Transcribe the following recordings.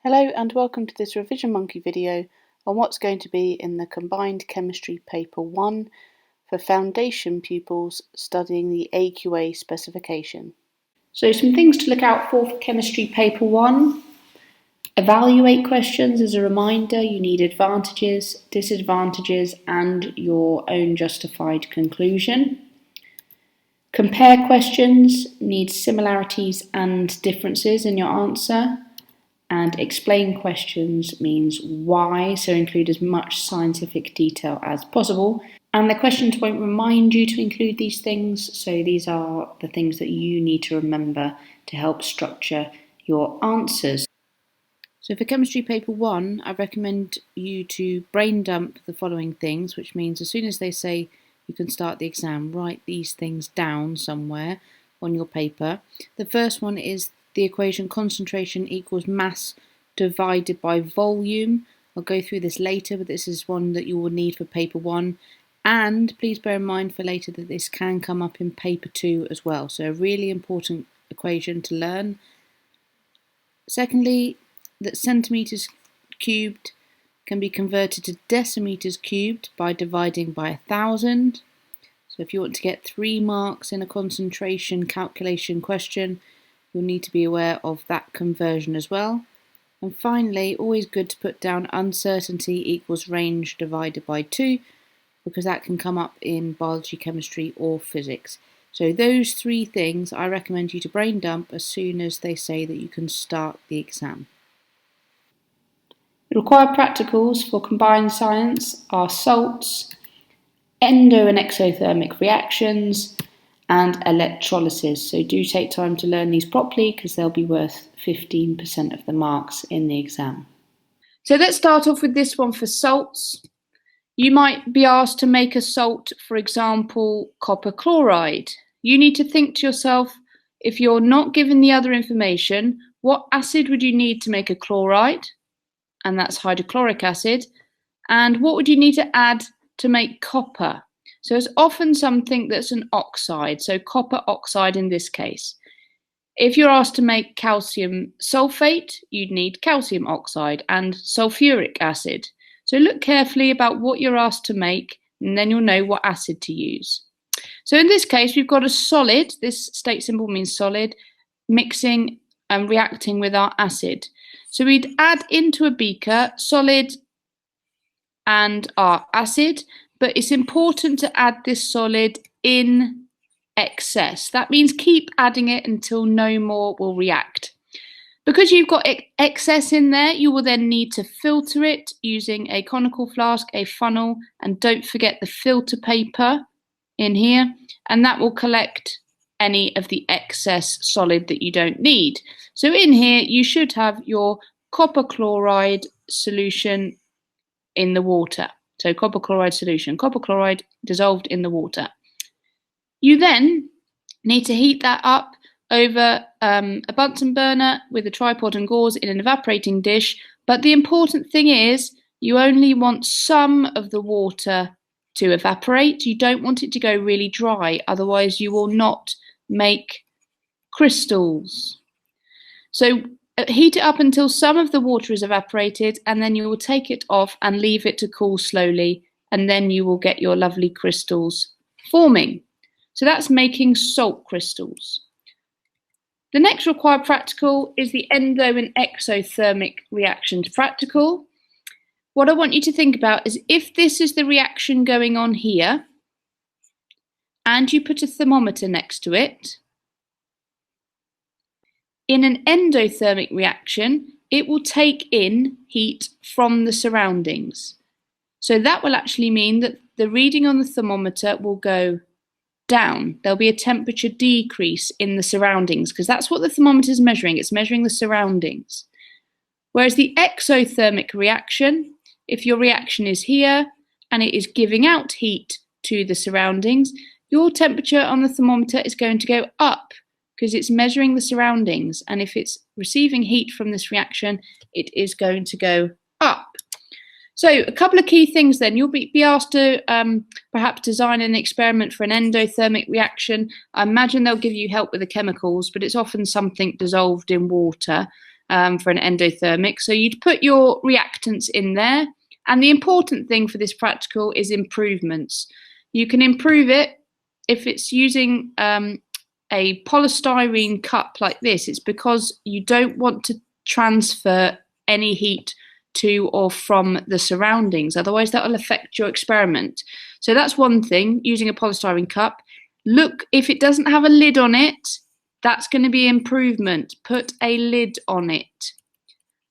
Hello and welcome to this Revision Monkey video on what's going to be in the Combined Chemistry Paper 1 for foundation pupils studying the AQA specification. So some things to look out for Chemistry Paper 1. Evaluate questions. As a reminder, you need advantages, disadvantages and your own justified conclusion. Compare questions, need similarities and differences in your answer. And explain questions means why, so include as much scientific detail as possible. And the questions won't remind you to include these things, so these are the things that you need to remember to help structure your answers. So for Chemistry Paper 1, I recommend you to brain dump the following things, which means as soon as they say you can start the exam, write these things down somewhere on your paper. The first one is the equation concentration equals mass divided by volume. I'll go through this later, but this is one that you will need for paper 1. And please bear in mind for later that this can come up in paper 2 as well. So a really important equation to learn. Secondly, that centimetres cubed can be converted to decimeters cubed by dividing by 1,000. So if you want to get 3 marks in a concentration calculation question, you'll need to be aware of that conversion as well. And finally, always good to put down uncertainty equals range divided by 2, because that can come up in biology, chemistry or physics. So those 3 things I recommend you to brain dump as soon as they say that you can start the exam. The required practicals for combined science are salts, endo and exothermic reactions, and electrolysis. So do take time to learn these properly because they'll be worth 15% of the marks in the exam. So let's start off with this one for salts. You might be asked to make a salt, for example, copper chloride. You need to think to yourself, if you're not given the other information, what acid would you need to make a chloride? And that's hydrochloric acid. And what would you need to add to make copper? So it's often something that's an oxide, so copper oxide in this case. If you're asked to make calcium sulfate, you'd need calcium oxide and sulfuric acid. So look carefully about what you're asked to make, and then you'll know what acid to use. So in this case, we've got a solid, this state symbol means solid, mixing and reacting with our acid. So we'd add into a beaker solid and our acid, but it's important to add this solid in excess. That means keep adding it until no more will react. Because you've got excess in there, you will then need to filter it using a conical flask, a funnel, and don't forget the filter paper in here, and that will collect any of the excess solid that you don't need. So in here, you should have your copper chloride solution in the water. So copper chloride solution, copper chloride dissolved in the water. You then need to heat that up over a Bunsen burner with a tripod and gauze in an evaporating dish. But the important thing is you only want some of the water to evaporate. You don't want it to go really dry, otherwise you will not make crystals. So heat it up until some of the water is evaporated, and then you will take it off and leave it to cool slowly, and then you will get your lovely crystals forming. So that's making salt crystals. The next required practical is the endo and exothermic reactions practical. What I want you to think about is if this is the reaction going on here, and you put a thermometer next to it, in an endothermic reaction, it will take in heat from the surroundings. So that will actually mean that the reading on the thermometer will go down. There'll be a temperature decrease in the surroundings because that's what the thermometer is measuring. It's measuring the surroundings. Whereas the exothermic reaction, if your reaction is here and it is giving out heat to the surroundings, your temperature on the thermometer is going to go up, because it's measuring the surroundings, and if it's receiving heat from this reaction, it is going to go up. So a couple of key things then. You'll be asked to perhaps design an experiment for an endothermic reaction. I imagine they'll give you help with the chemicals, but it's often something dissolved in water. for an endothermic. So you'd put your reactants in there. And the important thing for this practical is improvements. You can improve it if it's using a polystyrene cup like this. It's because you don't want to transfer any heat to or from the surroundings. Otherwise, that will affect your experiment. So that's one thing, using a polystyrene cup. Look, if it doesn't have a lid on it, that's going to be improvement. Put a lid on it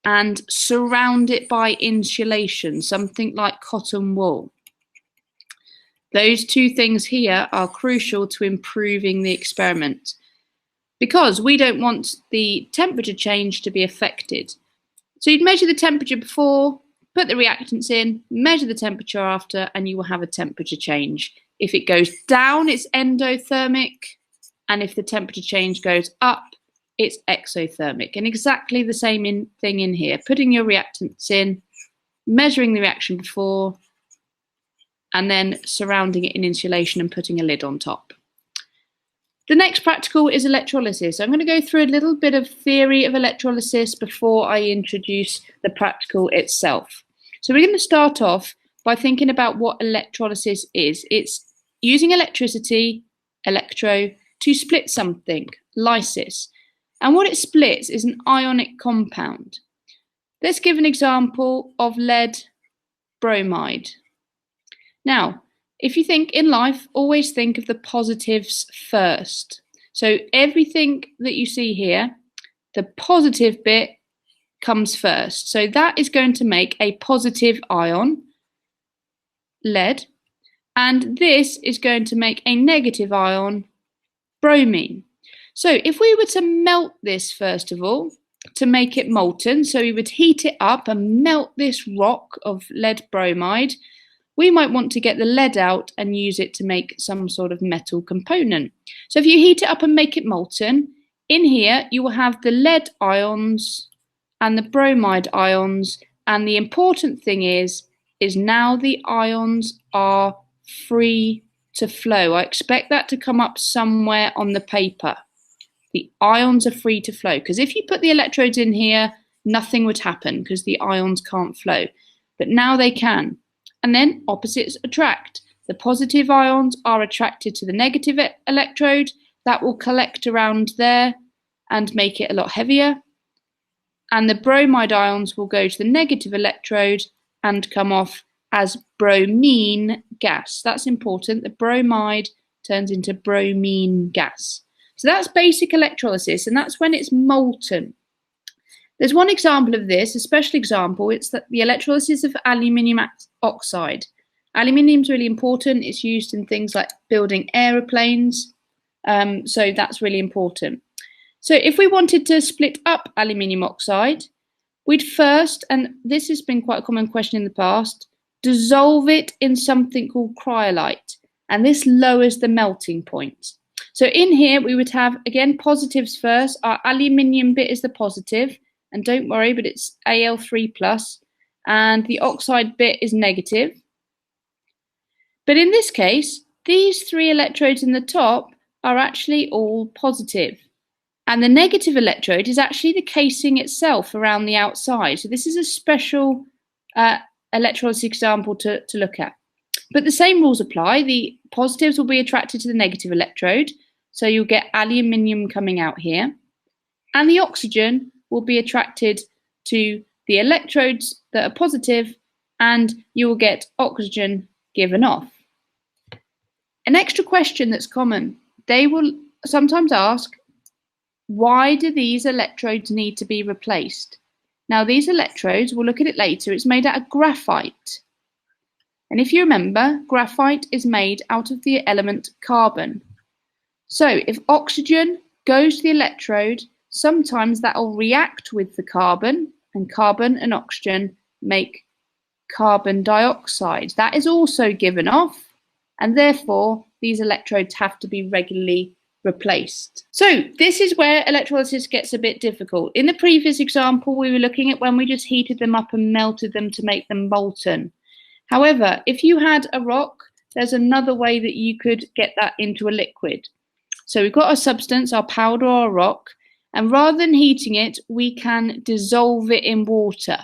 and surround it by insulation, something like cotton wool. Those two things here are crucial to improving the experiment because we don't want the temperature change to be affected. So you'd measure the temperature before, put the reactants in, measure the temperature after, and you will have a temperature change. If it goes down, it's endothermic, and if the temperature change goes up, it's exothermic. And exactly the same thing in here, putting your reactants in, measuring the reaction before, and then surrounding it in insulation and putting a lid on top. The next practical is electrolysis. I'm going to go through a little bit of theory of electrolysis before I introduce the practical itself. So we're going to start off by thinking about what electrolysis is. It's using electricity, electro, to split something, lysis. And what it splits is an ionic compound. Let's give an example of lead bromide. Now, if you think in life, always think of the positives first. So everything that you see here, the positive bit comes first. So that is going to make a positive ion, lead, and this is going to make a negative ion, bromine. So if we were to melt this first of all, to make it molten, so we would heat it up and melt this rock of lead bromide, we might want to get the lead out and use it to make some sort of metal component. So if you heat it up and make it molten, in here you will have the lead ions and the bromide ions, and the important thing is now the ions are free to flow. I expect that to come up somewhere on the paper. The ions are free to flow, because if you put the electrodes in here, nothing would happen because the ions can't flow. But now they can. And then opposites attract. The positive ions are attracted to the negative electrode. That will collect around there and make it a lot heavier. And the bromide ions will go to the negative electrode and come off as bromine gas. That's important. The bromide turns into bromine gas. So that's basic electrolysis, and that's when it's molten. There's one example of this, a special example. It's that the electrolysis of aluminium oxide. Aluminium is really important. It's used in things like building aeroplanes. So that's really important. So if we wanted to split up aluminium oxide, we'd first, and this has been quite a common question in the past, dissolve it in something called cryolite. And this lowers the melting point. So in here, we would have, again, positives first. Our aluminium bit is the positive. And don't worry, but it's Al3+, and the oxide bit is negative. But in this case, these three electrodes in the top are actually all positive. And the negative electrode is actually the casing itself around the outside. So this is a special electrolysis example to look at. But the same rules apply. The positives will be attracted to the negative electrode. So you'll get aluminium coming out here. And the oxygen will be attracted to the electrodes that are positive, and you will get oxygen given off. An extra question that's common, they will sometimes ask, why do these electrodes need to be replaced? Now these electrodes, we'll look at it later, it's made out of graphite. And if you remember, graphite is made out of the element carbon. So if oxygen goes to the electrode, sometimes that will react with the carbon, and carbon and oxygen make carbon dioxide. That is also given off, and therefore these electrodes have to be regularly replaced. So this is where electrolysis gets a bit difficult. In the previous example, we were looking at when we just heated them up and melted them to make them molten. However, if you had a rock, there's another way that you could get that into a liquid. So we've got a substance, our powder or a rock. And rather than heating it, we can dissolve it in water.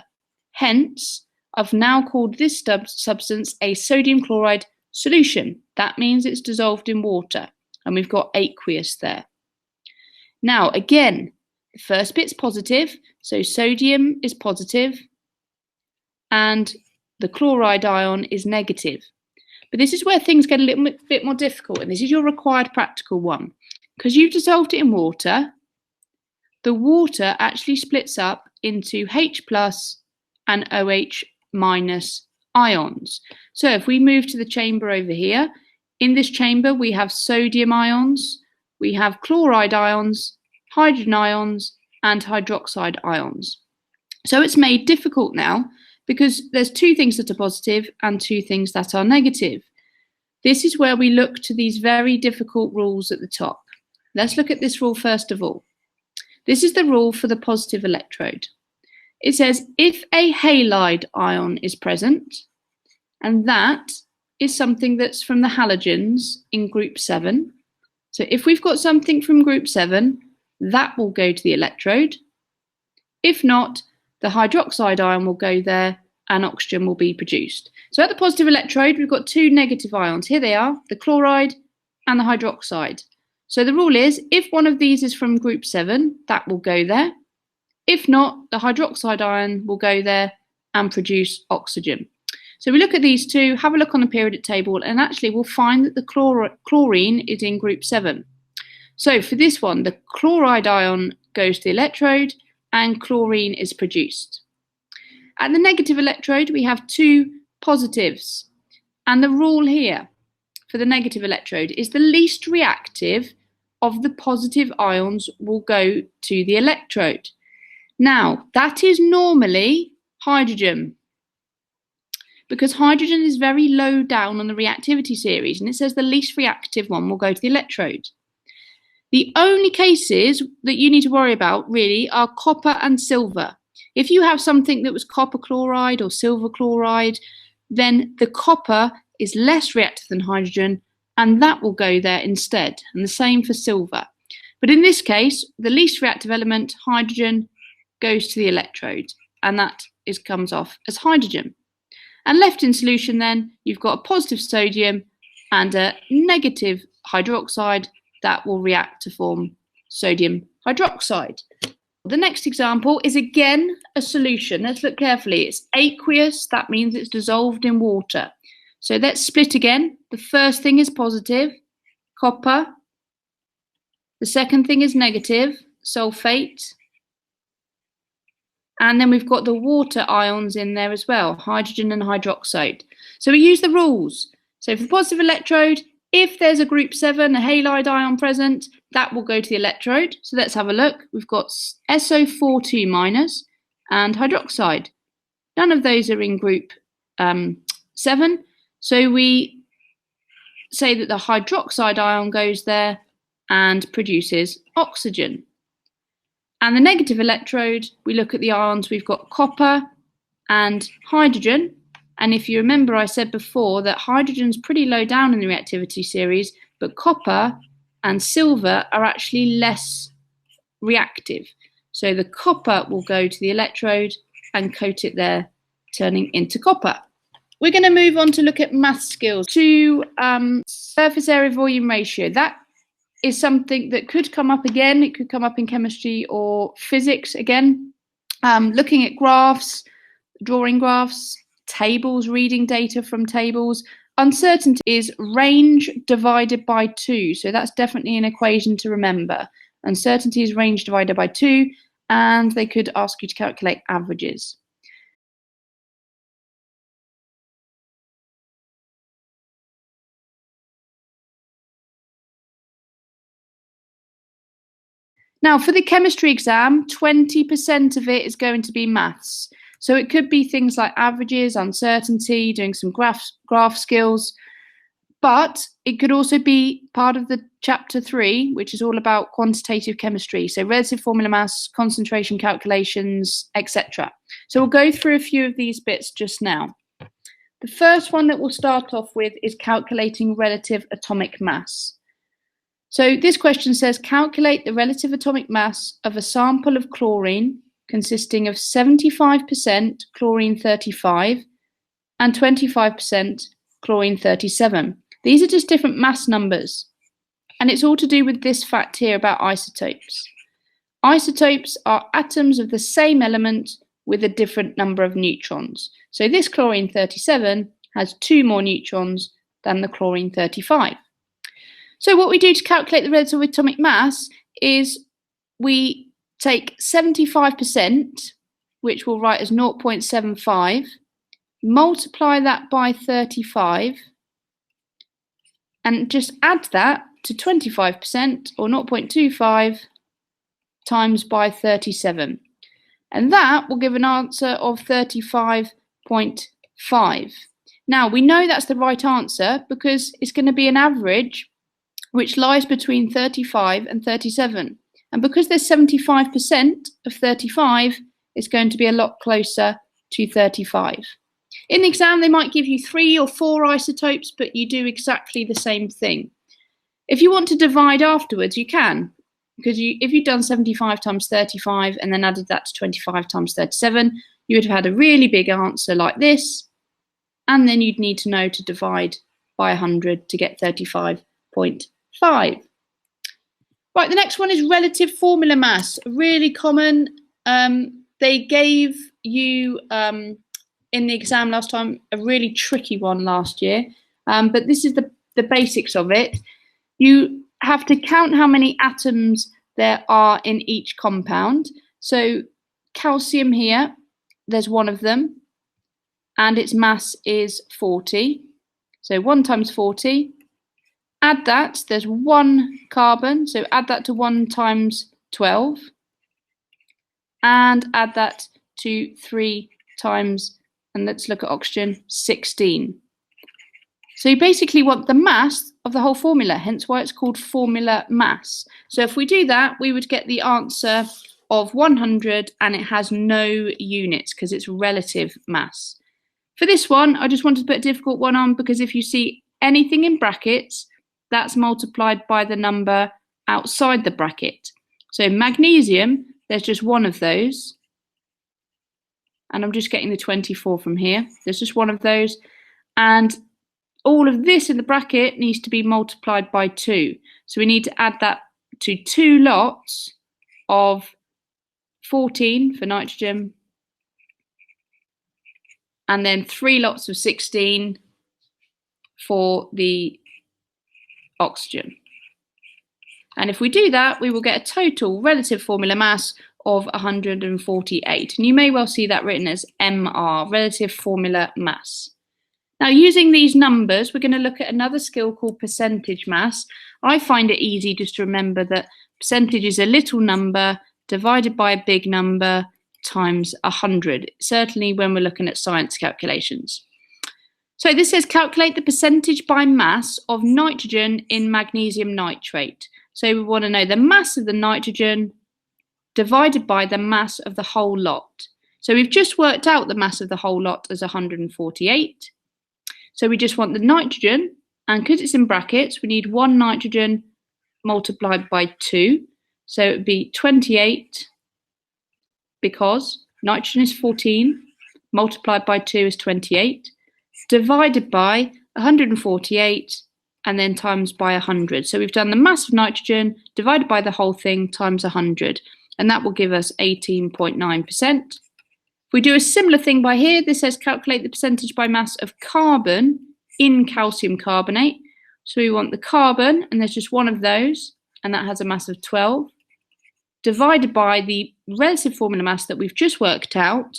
Hence, I've now called this substance a sodium chloride solution. That means it's dissolved in water, and we've got aqueous there. Now, again, the first bit's positive, so sodium is positive, and the chloride ion is negative. But this is where things get a little bit more difficult, and this is your required practical one. Because you've dissolved it in water, the water actually splits up into H+ and OH- ions. So if we move to the chamber over here, in this chamber we have sodium ions, we have chloride ions, hydrogen ions, and hydroxide ions. So it's made difficult now because there's two things that are positive and two things that are negative. This is where we look to these very difficult rules at the top. Let's look at this rule first of all. This is the rule for the positive electrode. It says if a halide ion is present, and that is something that's from the halogens in group 7. So if we've got something from group 7, that will go to the electrode. If not, the hydroxide ion will go there and oxygen will be produced. So at the positive electrode, we've got two negative ions. Here they are, the chloride and the hydroxide. So the rule is, if one of these is from group 7, that will go there. If not, the hydroxide ion will go there and produce oxygen. So we look at these two, have a look on the periodic table, and actually we'll find that the chlorine is in group 7. So for this one, the chloride ion goes to the electrode and chlorine is produced. At the negative electrode, we have two positives. And the rule here for the negative electrode is the least reactive of the positive ions will go to the electrode. Now, that is normally hydrogen, because hydrogen is very low down on the reactivity series, and it says the least reactive one will go to the electrode. The only cases that you need to worry about, really, are copper and silver. If you have something that was copper chloride or silver chloride, then the copper is less reactive than hydrogen, and that will go there instead, and the same for silver. But in this case, the least reactive element, hydrogen, goes to the electrode, and that comes off as hydrogen. And left in solution then, you've got a positive sodium and a negative hydroxide that will react to form sodium hydroxide. The next example is again a solution. Let's look carefully. It's aqueous, that means it's dissolved in water. So let's split again. The first thing is positive, copper. The second thing is negative, sulfate. And then we've got the water ions in there as well, hydrogen and hydroxide. So we use the rules. So for the positive electrode, if there's a group 7, a halide ion present, that will go to the electrode. So let's have a look. We've got SO42- and hydroxide. None of those are in group 7. So we say that the hydroxide ion goes there and produces oxygen. And the negative electrode, we look at the ions, we've got copper and hydrogen. And if you remember, I said before that hydrogen's pretty low down in the reactivity series, but copper and silver are actually less reactive. So the copper will go to the electrode and coat it there, turning into copper. We're going to move on to look at math skills. To surface area volume ratio. That is something that could come up again. It could come up in chemistry or physics again. Looking at graphs, drawing graphs, tables, reading data from tables. Uncertainty is range divided by 2. So that's definitely an equation to remember. Uncertainty is range divided by 2, and they could ask you to calculate averages. Now, for the chemistry exam, 20% of it is going to be maths. So it could be things like averages, uncertainty, doing some graph skills, but it could also be part of the chapter 3, which is all about quantitative chemistry. So relative formula mass, concentration calculations, etc. So we'll go through a few of these bits just now. The first one that we'll start off with is calculating relative atomic mass. So this question says, calculate the relative atomic mass of a sample of chlorine consisting of 75% chlorine 35 and 25% chlorine 37. These are just different mass numbers. And it's all to do with this fact here about isotopes. Isotopes are atoms of the same element with a different number of neutrons. So this chlorine 37 has 2 more neutrons than the chlorine 35. So what we do to calculate the relative atomic mass is we take 75%, which we'll write as 0.75, multiply that by 35, and just add that to 25%, or 0.25, times by 37. And that will give an answer of 35.5. Now, we know that's the right answer because it's going to be an average which lies between 35 and 37. And because there's 75% of 35, it's going to be a lot closer to 35. In the exam, they might give you 3 or 4 isotopes, but you do exactly the same thing. If you want to divide afterwards, you can, because if you'd done 75 times 35 and then added that to 25 times 37, you would have had a really big answer like this, and then you'd need to know to divide by 100 to get 35.5. Right, the next one is relative formula mass. Really common. They gave you in the exam last time a really tricky one last year, but this is the basics of it. You have to count how many atoms there are in each compound. So calcium here, there's 1 of them, and its mass is 40. So 1 times 40. Add that, there's 1 carbon, so add that to 1 times 12. And add that to 3 times, and let's look at oxygen, 16. So you basically want the mass of the whole formula, hence why it's called formula mass. So if we do that, we would get the answer of 100, and it has no units because it's relative mass. For this one, I just wanted to put a difficult one on because if you see anything in brackets, that's multiplied by the number outside the bracket. So magnesium, there's just 1 of those. And I'm just getting the 24 from here. There's just 1 of those. And all of this in the bracket needs to be multiplied by 2. So we need to add that to 2 lots of 14 for nitrogen, and then 3 lots of 16 for the oxygen. And if we do that, we will get a total relative formula mass of 148. And you may well see that written as MR, relative formula mass. Now, using these numbers, we're going to look at another skill called percentage mass. I find it easy just to remember that percentage is a little number divided by a big number times 100, certainly when we're looking at science calculations. So this says calculate the percentage by mass of nitrogen in magnesium nitrate. So we want to know the mass of the nitrogen divided by the mass of the whole lot. So we've just worked out the mass of the whole lot as 148. So we just want the nitrogen, and because it's in brackets, we need 1 nitrogen multiplied by 2. So it would be 28, because nitrogen is 14, multiplied by 2 is 28, divided by 148, and then times by 100. So we've done the mass of nitrogen divided by the whole thing times 100, and that will give us 18.9%. If we do a similar thing by here, this says calculate the percentage by mass of carbon in calcium carbonate. So we want the carbon, and there's just 1 of those, and that has a mass of 12, divided by the relative formula mass that we've just worked out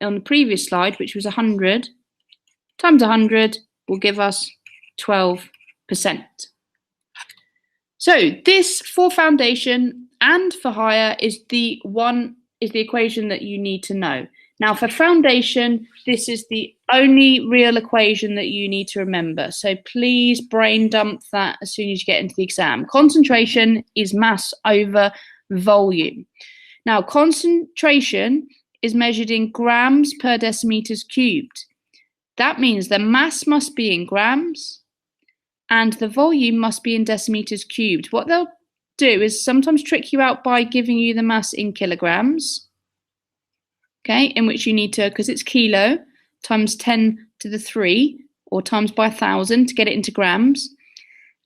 on the previous slide, which was 100, times 100 will give us 12%. So this for foundation and for higher is the equation that you need to know. Now for foundation, this is the only real equation that you need to remember. So please brain dump that as soon as you get into the exam. Concentration is mass over volume. Now concentration is measured in grams per decimeters cubed. That means the mass must be in grams and the volume must be in decimeters cubed. What they'll do is sometimes trick you out by giving you the mass in kilograms, okay, in which you need to, because it's kilo times 10 to the 3 or times by 1,000 to get it into grams.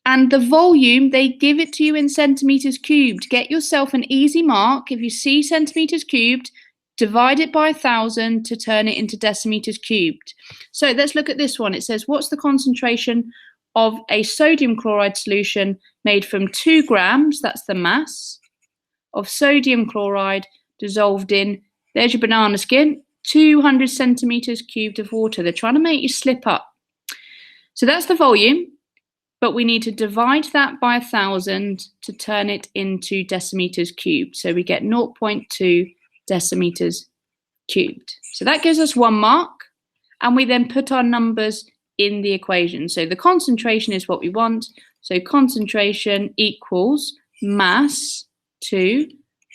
And the volume, they give it to you in centimeters cubed. Get yourself an easy mark. If you see centimeters cubed, divide it by 1,000 to turn it into decimeters cubed. So let's look at this one. It says, what's the concentration of a sodium chloride solution made from 2 grams, that's the mass, of sodium chloride dissolved in, there's your banana skin, 200 centimeters cubed of water. They're trying to make you slip up. So that's the volume, but we need to divide that by 1,000 to turn it into decimeters cubed. So we get 0.2 decimeters cubed. So that gives us 1 mark, and we then put our numbers in the equation. So the concentration is what we want. So concentration equals mass 2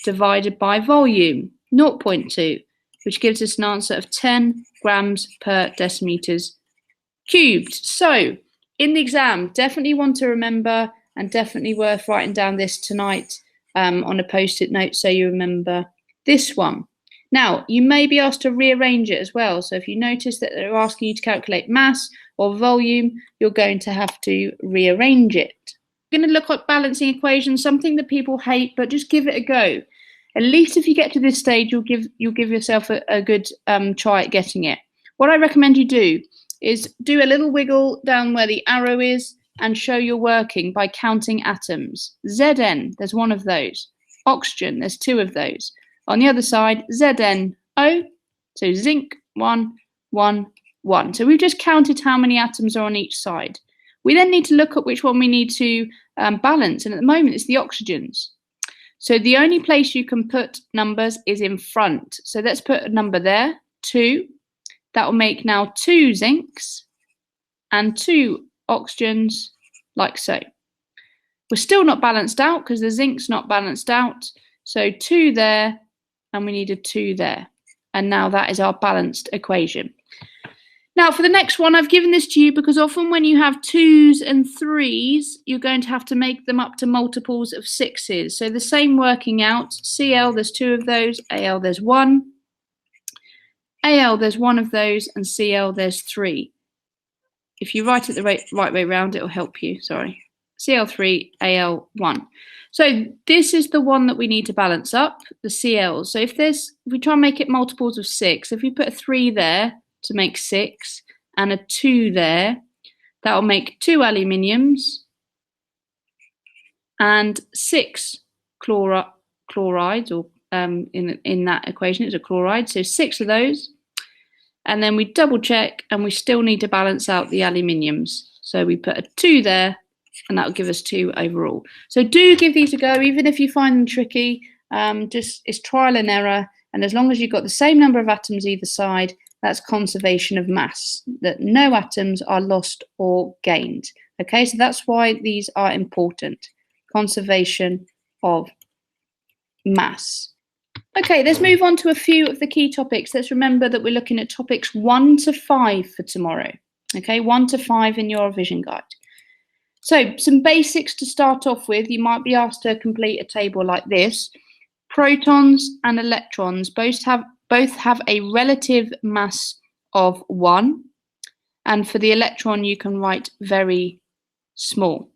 divided by volume 0.2, which gives us an answer of 10 grams per decimeters cubed. So in the exam, definitely want to remember, and definitely worth writing down this tonight on a post-it note so you remember this one. Now, you may be asked to rearrange it as well. So if you notice that they're asking you to calculate mass or volume, you're going to have to rearrange it. We're going to look at balancing equations, something that people hate, but just give it a go. At least if you get to this stage, you'll give yourself a good try at getting it. What I recommend you do is do a little wiggle down where the arrow is and show you're working by counting atoms. Zn, there's 1 of those. Oxygen, there's 2 of those. On the other side, ZnO, so zinc, 1, 1, 1. So we've just counted how many atoms are on each side. We then need to look at which one we need to balance, and at the moment it's the oxygens. So the only place you can put numbers is in front. So let's put a number there, 2. That will make now 2 zincs and 2 oxygens, like so. We're still not balanced out because the zinc's not balanced out. So 2 there, and we need a 2 there. And now that is our balanced equation. Now for the next one, I've given this to you because often when you have 2s and 3s, you're going to have to make them up to multiples of 6s. So the same working out, Cl, there's 2 of those, Al, there's 1. Al, there's 1 of those, and Cl, there's 3. If you write it the right way around, it will help you, sorry. Cl3, Al1. So this is the one that we need to balance up, the Cl. So if we try and make it multiples of 6, if we put a 3 there to make 6 and a 2 there, that will make 2 aluminiums and 6 chlorides, or in that equation it's a chloride, so 6 of those. And then we double check and we still need to balance out the aluminiums. So we put a 2 there, and that will give us 2 overall. So do give these a go, even if you find them tricky. Just it's trial and error, and as long as you've got the same number of atoms either side, that's conservation of mass, that no atoms are lost or gained. Okay, so that's why these are important. Conservation of mass. Okay, let's move on to a few of the key topics. Let's remember that we're looking at topics 1 to 5 for tomorrow. Okay, 1 to 5 in your revision guide. So some basics to start off with. You might be asked to complete a table like this. Protons and electrons both have a relative mass of 1. And for the electron, you can write very small.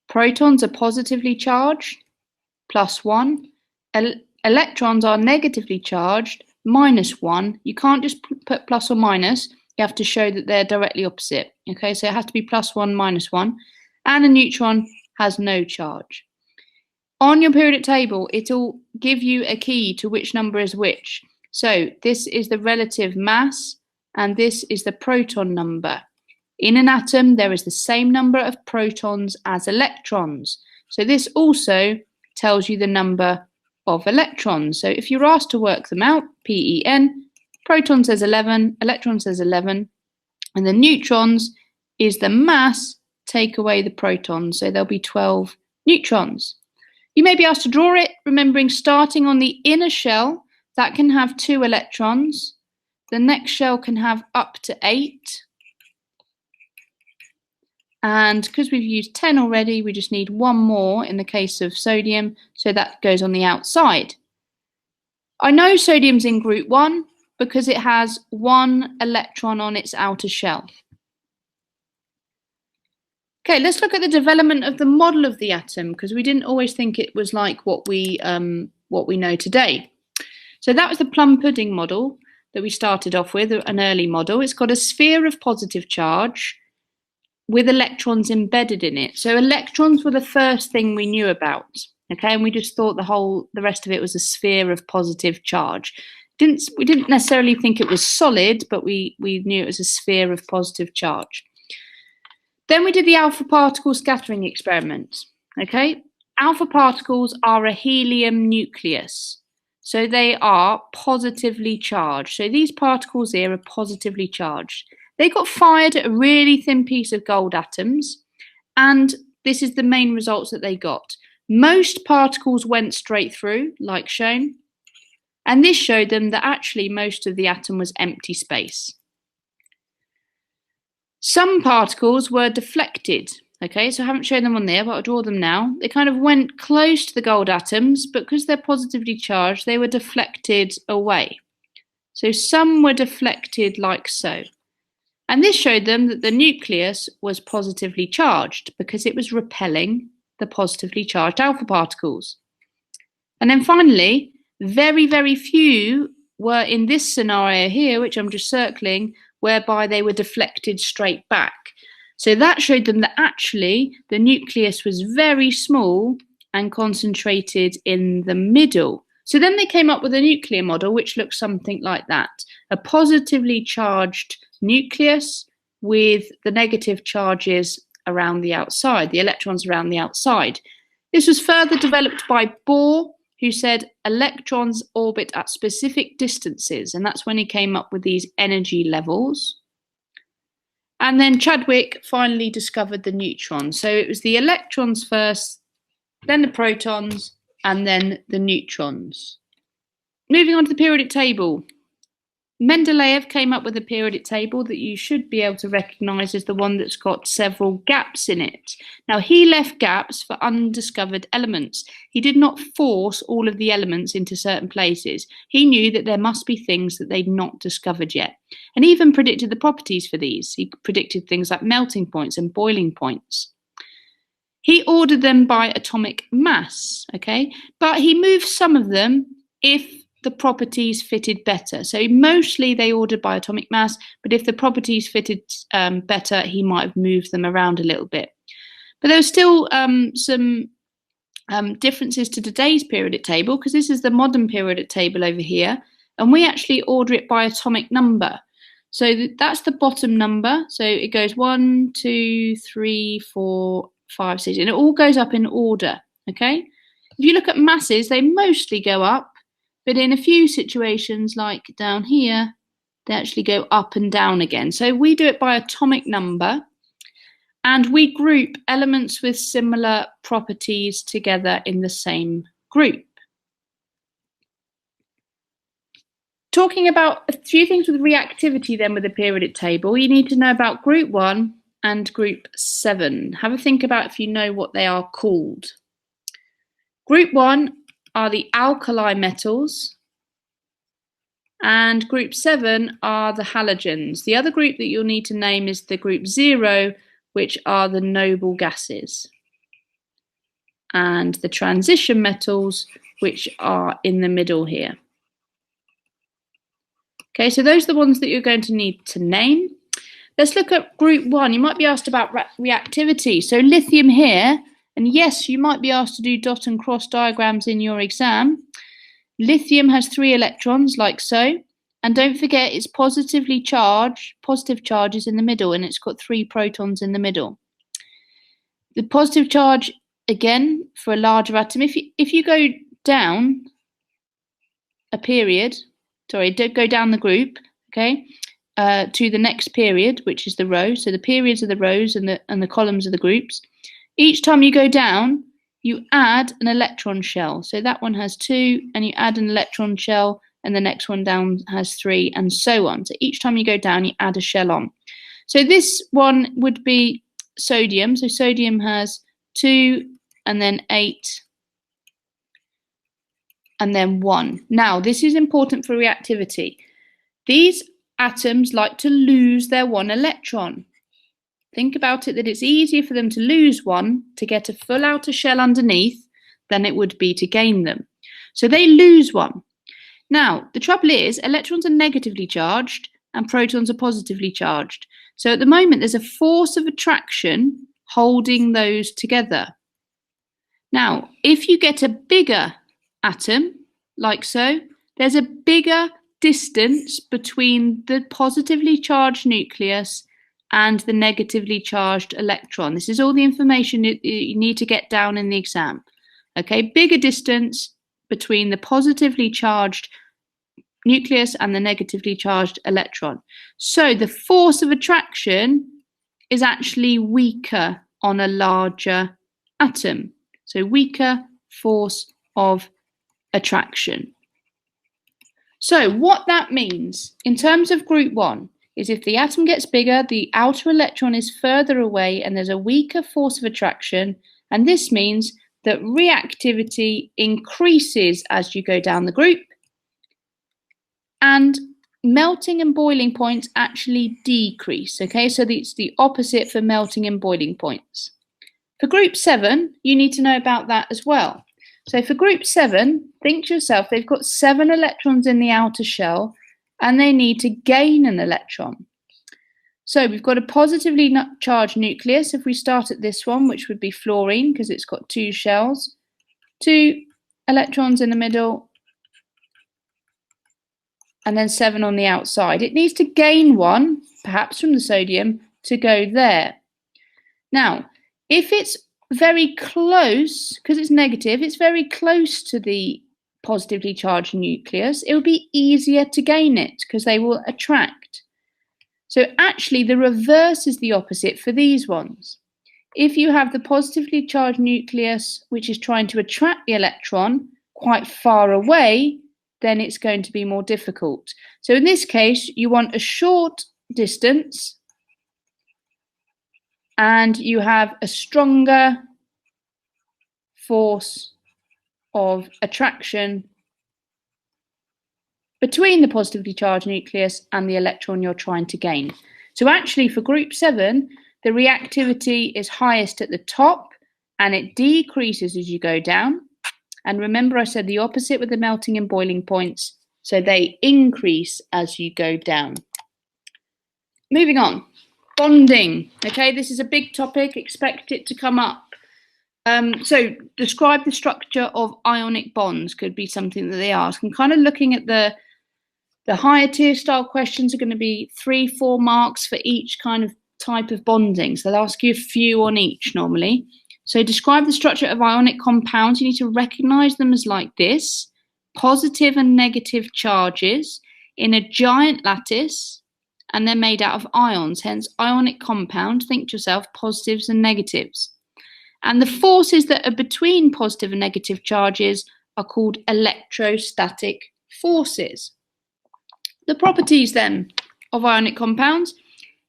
Protons are positively charged, +1. Electrons are negatively charged, -1. You can't just put plus or minus. You have to show that they're directly opposite. Okay, so it has to be +1, -1. And a neutron has no charge. On your periodic table, it'll give you a key to which number is which. So this is the relative mass, and this is the proton number. In an atom, there is the same number of protons as electrons. So this also tells you the number of electrons. So if you're asked to work them out, PEN, proton says 11, electron says 11, and the neutrons is the mass, take away the protons, so there'll be 12 neutrons. You may be asked to draw it, remembering starting on the inner shell, that can have 2 electrons. The next shell can have up to 8. And because we've used 10 already, we just need one more in the case of sodium, so that goes on the outside. I know sodium's in group 1 because it has 1 electron on its outer shell. Okay, let's look at the development of the model of the atom, because we didn't always think it was like what we know today. So that was the plum pudding model that we started off with, an early model. It's got a sphere of positive charge with electrons embedded in it. So electrons were the first thing we knew about, okay? And we just thought the rest of it was a sphere of positive charge. We didn't necessarily think it was solid, but we knew it was a sphere of positive charge. Then we did the alpha particle scattering experiment, okay? Alpha particles are a helium nucleus, so they are positively charged. So these particles here are positively charged. They got fired at a really thin piece of gold atoms, and this is the main results that they got. Most particles went straight through, like shown, and this showed them that actually most of the atom was empty space. Some particles were deflected, okay, so I haven't shown them on there, but I'll draw them now. They kind of went close to the gold atoms, but because they're positively charged, they were deflected away. So some were deflected like so. And this showed them that the nucleus was positively charged because it was repelling the positively charged alpha particles. And then finally, very, very few were in this scenario here, which I'm just circling, whereby they were deflected straight back. So that showed them that actually the nucleus was very small and concentrated in the middle. So then they came up with a nuclear model which looks something like that. A positively charged nucleus with the negative charges around the outside, the electrons around the outside. This was further developed by Bohr, who said electrons orbit at specific distances, and that's when he came up with these energy levels. And then Chadwick finally discovered the neutron. So it was the electrons first, then the protons, and then the neutrons. Moving on to the periodic table. Mendeleev came up with a periodic table that you should be able to recognise as the one that's got several gaps in it. Now, he left gaps for undiscovered elements. He did not force all of the elements into certain places. He knew that there must be things that they'd not discovered yet, and he even predicted the properties for these. He predicted things like melting points and boiling points. He ordered them by atomic mass, okay? But he moved some of them if the properties fitted better. So mostly they ordered by atomic mass, but if the properties fitted better, he might have moved them around a little bit. But there were still some differences to today's periodic table, because this is the modern periodic table over here, and we actually order it by atomic number. So that's the bottom number. So it goes 1, 2, 3, 4, 5, 6, and it all goes up in order, okay? If you look at masses, they mostly go up, but in a few situations, like down here, they actually go up and down again. So we do it by atomic number, and we group elements with similar properties together in the same group. Talking about a few things with reactivity then with the periodic table, you need to know about group 1 and group 7. Have a think about if you know what they are called. Group 1 are the alkali metals, and group 7 are the halogens. The other group that you'll need to name is the group 0, which are the noble gases, and the transition metals, which are in the middle here. Okay, so those are the ones that you're going to need to name. Let's look at group 1. You might be asked about reactivity. So lithium here, and yes, you might be asked to do dot and cross diagrams in your exam. Lithium has 3 electrons, like so. And don't forget, it's positively charged, positive charge is in the middle, and it's got 3 protons in the middle. The positive charge, again, for a larger atom, if you go down a period, don't go down the group, okay, to the next period, which is the row. So the periods are the rows and the columns are the groups. Each time you go down, you add an electron shell. So that one has 2, and you add an electron shell, and the next one down has 3, and so on. So each time you go down, you add a shell on. So this one would be sodium. So sodium has 2 and then 8 and then 1. Now, this is important for reactivity. These atoms like to lose their 1 electron. Think about it, that it's easier for them to lose one to get a full outer shell underneath than it would be to gain them. So they lose one. Now, the trouble is, electrons are negatively charged and protons are positively charged. So at the moment, there's a force of attraction holding those together. Now, if you get a bigger atom, like so, there's a bigger distance between the positively charged nucleus and the negatively charged electron. This is all the information you need to get down in the exam. Okay, bigger distance between the positively charged nucleus and the negatively charged electron. So the force of attraction is actually weaker on a larger atom. So weaker force of attraction. So what that means in terms of group 1 is if the atom gets bigger, the outer electron is further away and there's a weaker force of attraction, and this means that reactivity increases as you go down the group, and melting and boiling points actually decrease. Okay, so it's the opposite for melting and boiling points. For group 7, you need to know about that as well. So for group 7, think to yourself, they've got 7 electrons in the outer shell and they need to gain an electron. So we've got a positively charged nucleus. If we start at this one, which would be fluorine because it's got 2 shells, 2 electrons in the middle, and then 7 on the outside. It needs to gain 1, perhaps from the sodium, to go there. Now, if it's very close, because it's negative, it's very close to the positively charged nucleus, it will be easier to gain it because they will attract. So actually the reverse is the opposite for these ones. If you have the positively charged nucleus which is trying to attract the electron quite far away, then it's going to be more difficult. So in this case, you want a short distance and you have a stronger force of attraction between the positively charged nucleus and the electron you're trying to gain. So actually for group 7, the reactivity is highest at the top and it decreases as you go down. And remember I said the opposite with the melting and boiling points, so they increase as you go down. Moving on, bonding. Okay, this is a big topic, expect it to come up. So describe the structure of ionic bonds could be something that they ask. And kind of looking at the higher tier style questions are going to be 3-4 marks for each kind of type of bonding. So they'll ask you a few on each normally. So describe the structure of ionic compounds. You need to recognize them as like this: positive and negative charges in a giant lattice, and they're made out of ions, hence ionic compound. Think to yourself, positives and negatives. And the forces that are between positive and negative charges are called electrostatic forces. The properties then of ionic compounds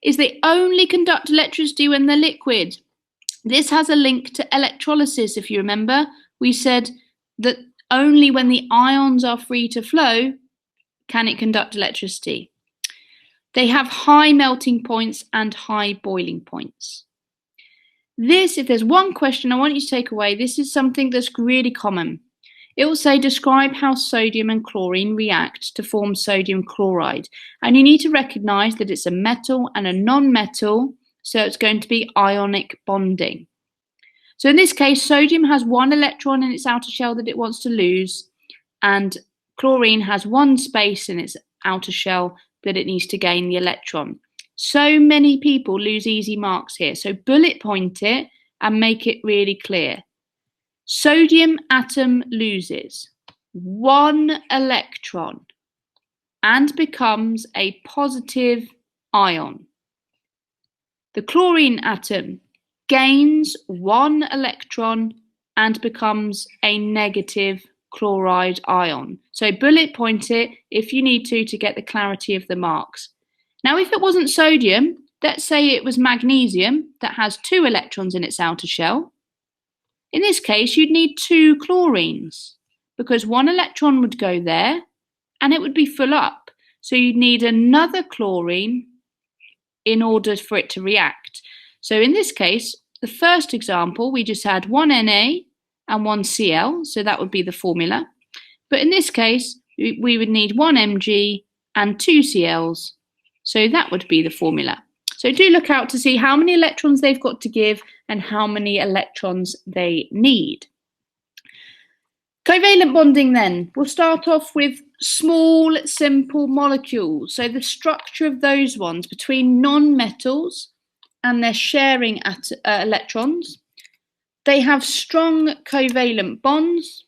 is they only conduct electricity when they're liquid. This has a link to electrolysis. If you remember, we said that only when the ions are free to flow can it conduct electricity. They have high melting points and high boiling points. This, if there's one question I want you to take away, this is something that's really common. It will say, describe how sodium and chlorine react to form sodium chloride. And you need to recognize that it's a metal and a non-metal, so it's going to be ionic bonding. So in this case, sodium has 1 electron in its outer shell that it wants to lose, and chlorine has 1 space in its outer shell that it needs to gain the electron. So many people lose easy marks here, so bullet point it and make it really clear. Sodium atom loses 1 electron and becomes a positive ion. The chlorine atom gains 1 electron and becomes a negative chloride ion. So bullet point it if you need to get the clarity of the marks. Now, if it wasn't sodium let's say it was magnesium that has 2 electrons in its outer shell. In this case, you'd need 2 chlorines because 1 electron would go there and it would be full up. So you'd need another chlorine in order for it to react. So in this case, the first example, we just had 1 Na and 1 Cl, so that would be the formula. But in this case, we would need 1 Mg and 2 Cls, so that would be the formula. So do look out to see how many electrons they've got to give and how many electrons they need. Covalent bonding then. We'll start off with small, simple molecules. So the structure of those ones between non-metals and they're sharing electrons. They have strong covalent bonds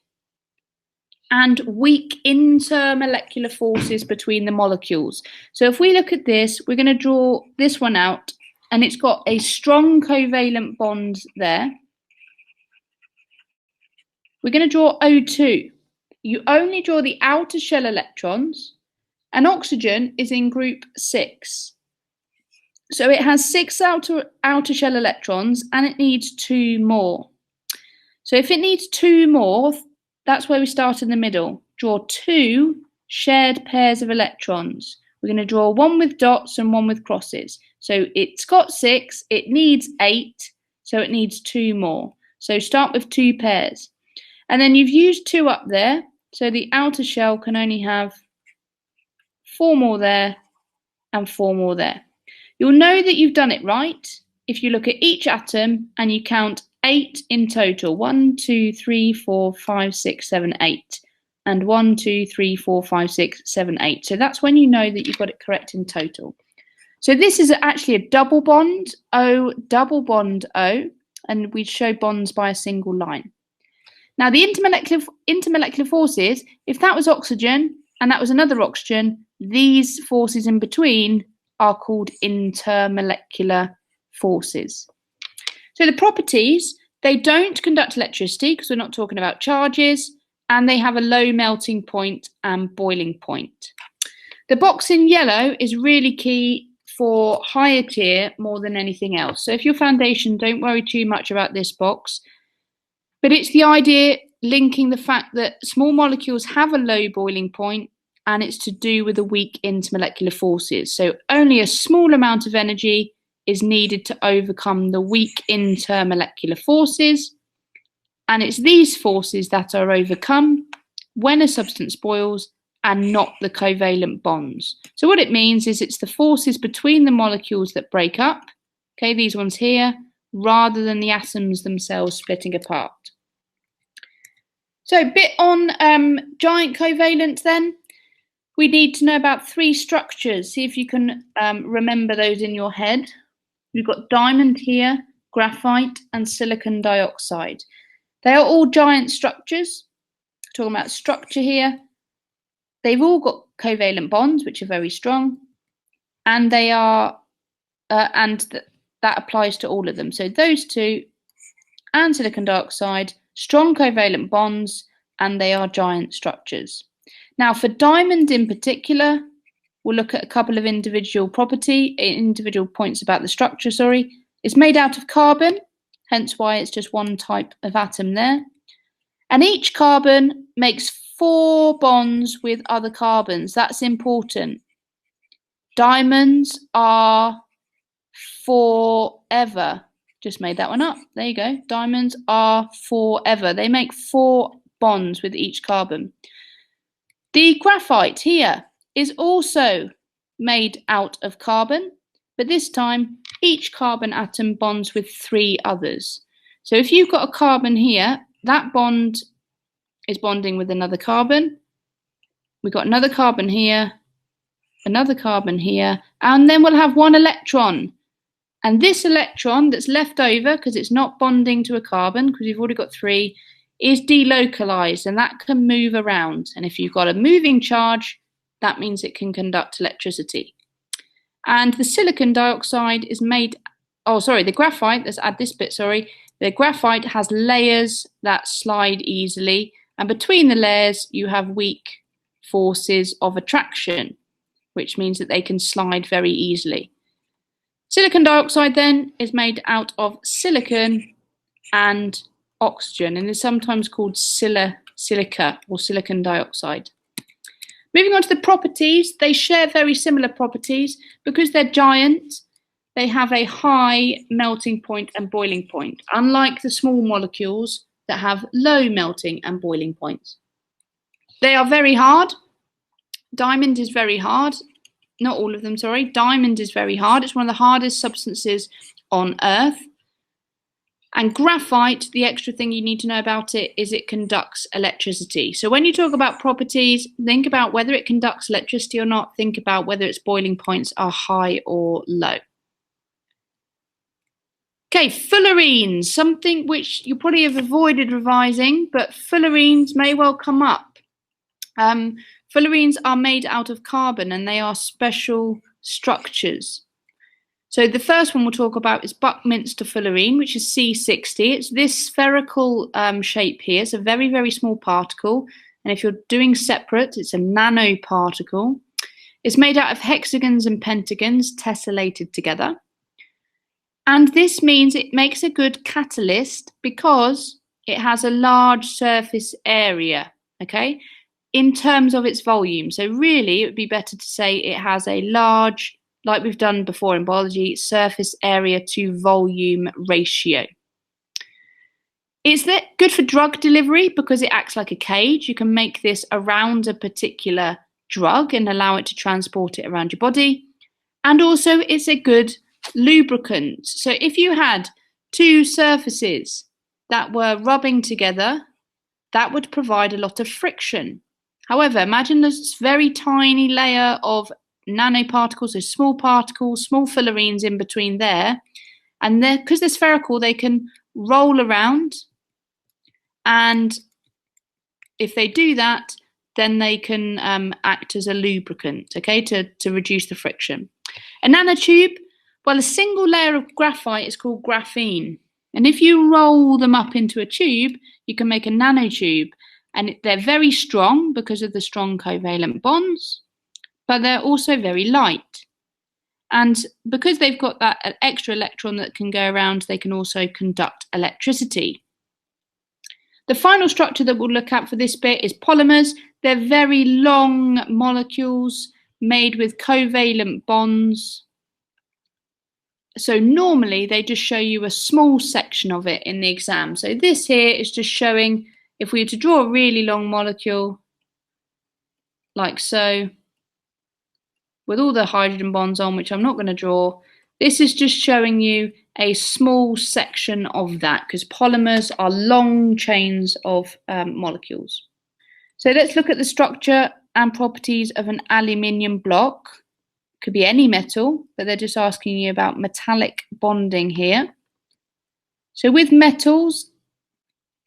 and weak intermolecular forces between the molecules. So if we look at this, we're going to draw this one out, and it's got a strong covalent bond there. We're going to draw O2. You only draw the outer shell electrons, and oxygen is in group 6. So it has 6 outer shell electrons, and it needs 2 more. So if it needs 2 more, that's where we start in the middle. Draw 2 shared pairs of electrons. We're going to draw one with dots and one with crosses. So it's got 6, it needs 8, so it needs 2 more. So start with 2 pairs. And then you've used 2 up there, so the outer shell can only have 4 more there and 4 more there. You'll know that you've done it right if you look at each atom and you count 8 in total. 1, 2, 3, 4, 5, 6, 7, 8. And 1, 2, 3, 4, 5, 6, 7, 8. So that's when you know that you've got it correct in total. So this is actually a double bond, O, double bond O, and we show bonds by a single line. Now the intermolecular forces, if that was oxygen and that was another oxygen, these forces in between are called intermolecular forces. So the properties, they don't conduct electricity because we're not talking about charges, and they have a low melting point and boiling point. The box in yellow is really key for higher tier more than anything else. So if you're foundation, don't worry too much about this box. But it's the idea linking the fact that small molecules have a low boiling point, and it's to do with the weak intermolecular forces. So only a small amount of energy is needed to overcome the weak intermolecular forces. And it's these forces that are overcome when a substance boils and not the covalent bonds. So what it means is it's the forces between the molecules that break up, okay, these ones here, rather than the atoms themselves splitting apart. So a bit on giant covalent then. We need to know about 3 structures. See if you can remember those in your head. We've got diamond here, graphite, and silicon dioxide. They are all giant structures. Talking about structure here. They've all got covalent bonds, which are very strong, and they are, that applies to all of them. So those 2 and silicon dioxide, strong covalent bonds, and they are giant structures. Now for diamond in particular, we'll look at a couple of individual points about the structure, It's made out of carbon, hence why it's just one type of atom there. And each carbon makes 4 bonds with other carbons. That's important. Diamonds are forever. Just made that one up. There you go. Diamonds are forever. They make 4 bonds with each carbon. The graphite here is also made out of carbon, but this time each carbon atom bonds with 3 others. So if you've got a carbon here, that bond is bonding with another carbon. We've got another carbon here, another carbon here, and then we'll have 1 electron. And this electron that's left over, because it's not bonding to a carbon, because you've already got 3, is delocalized, and that can move around. And if you've got a moving charge, that means it can conduct electricity. And the silicon dioxide is made, the graphite, let's add this bit, The graphite has layers that slide easily, and between the layers you have weak forces of attraction, which means that they can slide very easily. Silicon dioxide then is made out of silicon and oxygen and is sometimes called silica or silicon dioxide. Moving on to the properties, they share very similar properties. Because they're giant, they have a high melting point and boiling point, unlike the small molecules that have low melting and boiling points. They are very hard. Diamond is very hard. Not all of them, sorry. Diamond is very hard. It's one of the hardest substances on Earth. And graphite, the extra thing you need to know about it is it conducts electricity. So when you talk about properties, think about whether it conducts electricity or not. Think about whether its boiling points are high or low. Okay, fullerenes, something which you probably have avoided revising, but fullerenes may well come up. Fullerenes are made out of carbon and they are special structures. So the first one we'll talk about is Buckminster fullerene, which is C60. It's this spherical shape here. It's a very, very small particle. And if you're doing separate, it's a nanoparticle. It's made out of hexagons and pentagons tessellated together. And this means it makes a good catalyst because it has a large surface area, okay, in terms of its volume. So really, it would be better to say it has a large, like we've done before in biology, surface area to volume ratio. It's good for drug delivery because it acts like a cage. You can make this around a particular drug and allow it to transport it around your body. And also it's a good lubricant. So if you had two surfaces that were rubbing together, that would provide a lot of friction. However, imagine this very tiny layer of nanoparticles, so small particles, small fullerenes in between there, and because they're spherical, they can roll around, and if they do that, then they can act as a lubricant, okay, to reduce the friction. A nanotube, well, a single layer of graphite is called graphene, and if you roll them up into a tube, you can make a nanotube, and they're very strong because of the strong covalent bonds, but they're also very light. And because they've got that extra electron that can go around, they can also conduct electricity. The final structure that we'll look at for this bit is polymers. They're very long molecules made with covalent bonds. So normally they just show you a small section of it in the exam. So this here is just showing, if we were to draw a really long molecule, like so, with all the hydrogen bonds on, which I'm not going to draw, this is just showing you a small section of that, because polymers are long chains of molecules. So let's look at the structure and properties of an aluminium block. Could be any metal, but they're just asking you about metallic bonding here. So with metals,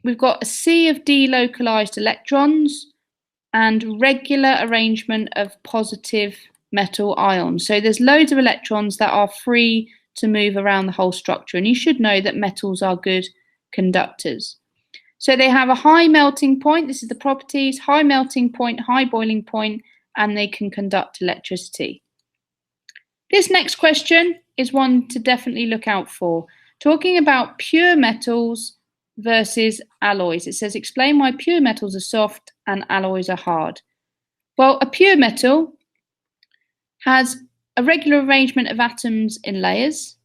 we've got a sea of delocalized electrons and regular arrangement of positive metal ions. So there's loads of electrons that are free to move around the whole structure, and you should know that metals are good conductors. So they have a high melting point, this is the properties, high melting point, high boiling point, and they can conduct electricity. This next question is one to definitely look out for. Talking about pure metals versus alloys. It says, explain why pure metals are soft and alloys are hard. Well, a pure metal has a regular arrangement of atoms in layers,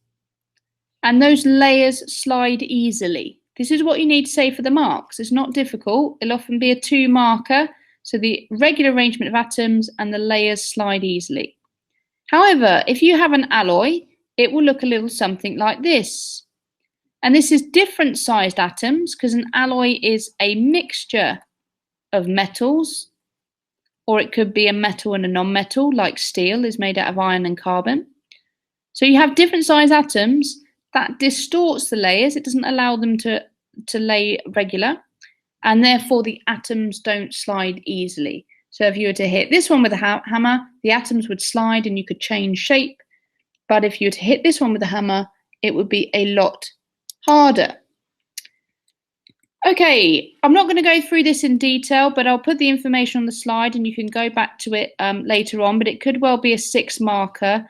and those layers slide easily. This is what you need to say for the marks. It's not difficult. It'll often be a 2 marker, so the regular arrangement of atoms and the layers slide easily. However, if you have an alloy, it will look a little something like this. And this is different sized atoms, because an alloy is a mixture of metals, or it could be a metal and a non-metal, like steel is made out of iron and carbon. So you have different size atoms that distorts the layers. It doesn't allow them to lay regular, and therefore the atoms don't slide easily. So if you were to hit this one with a hammer, the atoms would slide and you could change shape. But if you were to hit this one with a hammer, it would be a lot harder. Okay, I'm not going to go through this in detail, but I'll put the information on the slide and you can go back to it later on, but it could well be a 6 marker.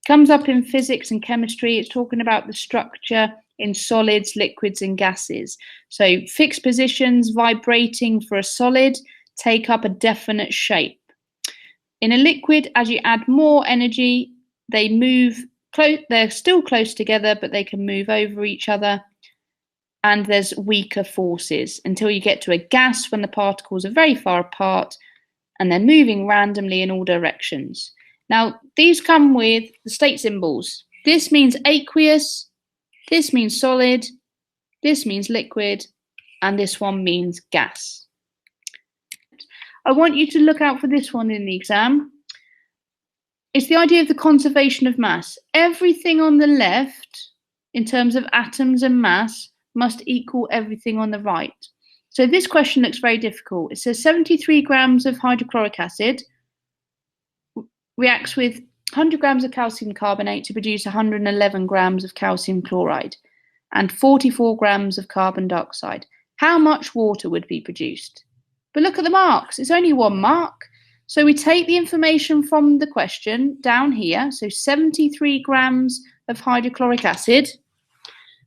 Comes up in physics and chemistry. It's talking about the structure in solids, liquids, and gases. So fixed positions vibrating for a solid take up a definite shape. In a liquid, as you add more energy, they move close. They're still close together, but they can move over each other. And there's weaker forces until you get to a gas when the particles are very far apart and they're moving randomly in all directions. Now, these come with the state symbols. This means aqueous, this means solid, this means liquid, and this one means gas. I want you to look out for this one in the exam. It's the idea of the conservation of mass. Everything on the left, in terms of atoms and mass, must equal everything on the right. So this question looks very difficult. It says 73 grams of hydrochloric acid reacts with 100 grams of calcium carbonate to produce 111 grams of calcium chloride and 44 grams of carbon dioxide. How much water would be produced? But look at the marks. It's only 1 mark. So we take the information from the question down here. So 73 grams of hydrochloric acid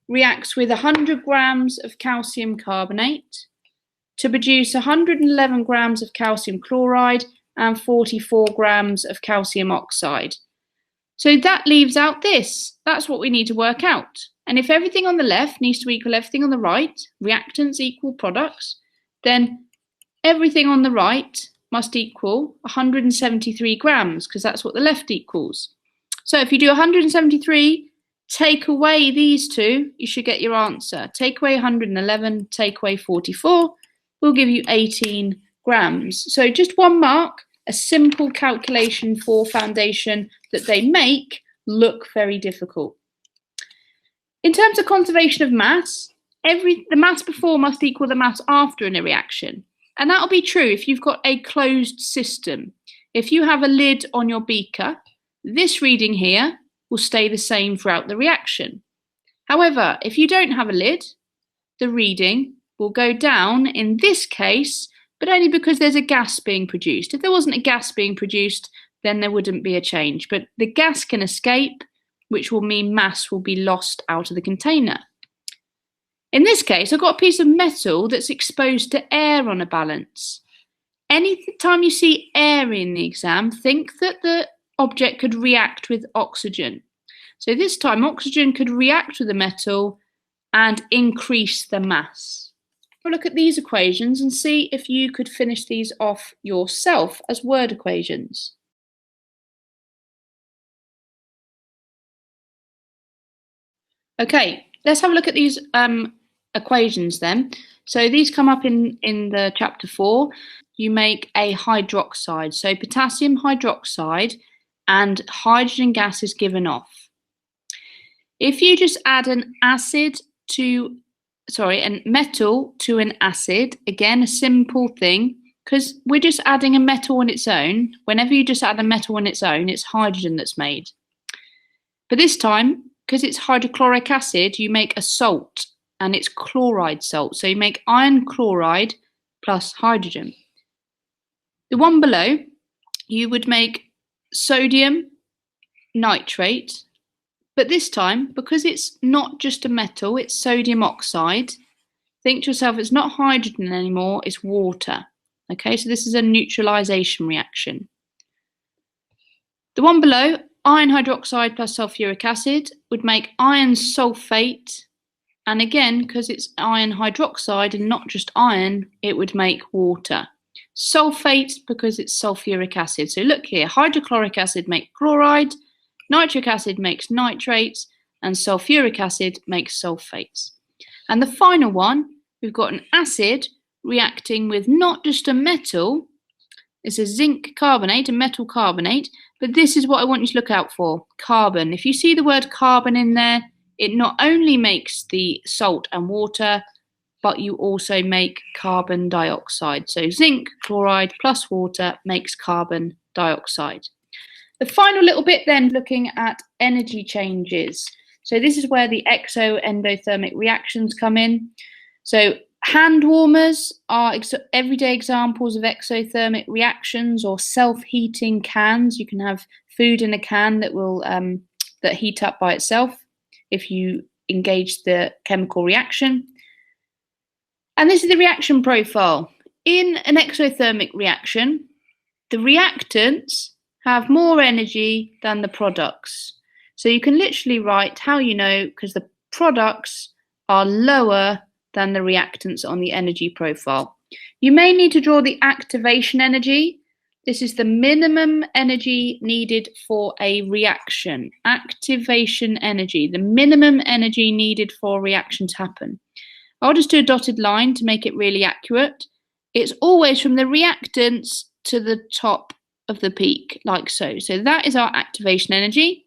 reacts with 100 grams of calcium carbonate to produce 111 grams of calcium chloride and 44 grams of calcium oxide. So that leaves out this. That's what we need to work out. And if everything on the left needs to equal everything on the right, reactants equal products, then everything on the right must equal 173 grams, because that's what the left equals. So if you do 173, take away these two, you should get your answer. Take away 111, take away 44, will give you 18 grams. So just 1 mark, a simple calculation for foundation that they make look very difficult. In terms of conservation of mass, the mass before must equal the mass after in a reaction. And that'll be true if you've got a closed system. If you have a lid on your beaker, this reading here will stay the same throughout the reaction. However, if you don't have a lid, the reading will go down in this case, but only because there's a gas being produced. If there wasn't a gas being produced, then there wouldn't be a change. But the gas can escape, which will mean mass will be lost out of the container. In this case, I've got a piece of metal that's exposed to air on a balance. Any time you see air in the exam, think that the object could react with oxygen. So this time, oxygen could react with the metal and increase the mass. We'll look at these equations and see if you could finish these off yourself as word equations. Okay, let's have a look at these equations then. So these come up in the chapter 4. You make a hydroxide. So potassium hydroxide and hydrogen gas is given off. If you just add a metal to an acid, again, a simple thing, because we're just adding a metal on its own. Whenever you just add a metal on its own, it's hydrogen that's made. But this time, because it's hydrochloric acid, you make a salt, and it's chloride salt. So you make iron chloride plus hydrogen. The one below, you would make sodium nitrate, but this time, because it's not just a metal, it's sodium oxide, think to yourself, it's not hydrogen anymore, it's water. Okay, so this is a neutralization reaction. The one below, iron hydroxide plus sulfuric acid, would make iron sulfate, and again, because it's iron hydroxide and not just iron, it would make water. Sulfate because it's sulfuric acid. So look here, hydrochloric acid makes chloride, nitric acid makes nitrates, and sulfuric acid makes sulfates. And the final one, we've got an acid reacting with not just a metal, it's a zinc carbonate, a metal carbonate, but this is what I want you to look out for, carbon. If you see the word carbon in there, it not only makes the salt and water, but you also make carbon dioxide. So zinc chloride plus water makes carbon dioxide. The final little bit then, looking at energy changes. So this is where the exo-endothermic reactions come in. So hand warmers are everyday examples of exothermic reactions, or self-heating cans. You can have food in a can that will that heat up by itself if you engage the chemical reaction. And this is the reaction profile. In an exothermic reaction, the reactants have more energy than the products. So you can literally write how you know, because the products are lower than the reactants on the energy profile. You may need to draw the activation energy. This is the minimum energy needed for a reaction. Activation energy, the minimum energy needed for a reaction to happen. I'll just do a dotted line to make it really accurate. It's always from the reactants to the top of the peak, like so. So that is our activation energy.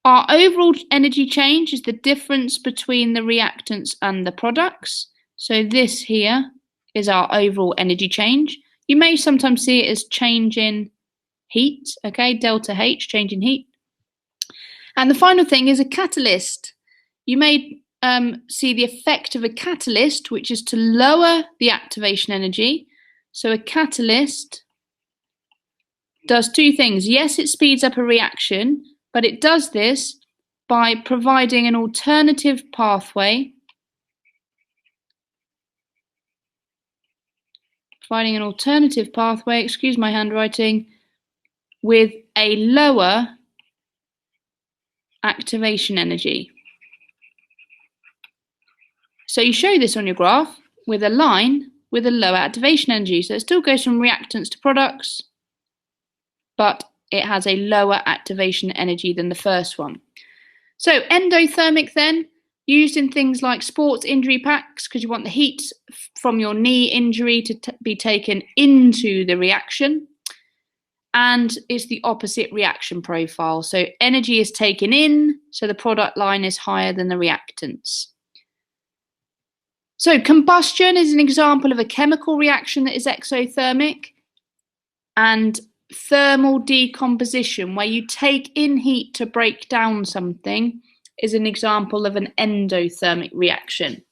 Our overall energy change is the difference between the reactants and the products. So this here is our overall energy change. You may sometimes see it as change in heat, okay, delta H, change in heat. And the final thing is a catalyst. You may see the effect of a catalyst, which is to lower the activation energy. So a catalyst does two things. Yes, it speeds up a reaction, but it does this by providing an alternative pathway. Excuse my handwriting, with a lower activation energy. So you show this on your graph with a line with a lower activation energy. So it still goes from reactants to products, but it has a lower activation energy than the first one. So endothermic then, used in things like sports injury packs, because you want the heat from your knee injury to be taken into the reaction. And it's the opposite reaction profile. So energy is taken in, so the product line is higher than the reactants. So combustion is an example of a chemical reaction that is exothermic, and thermal decomposition, where you take in heat to break down something, is an example of an endothermic reaction.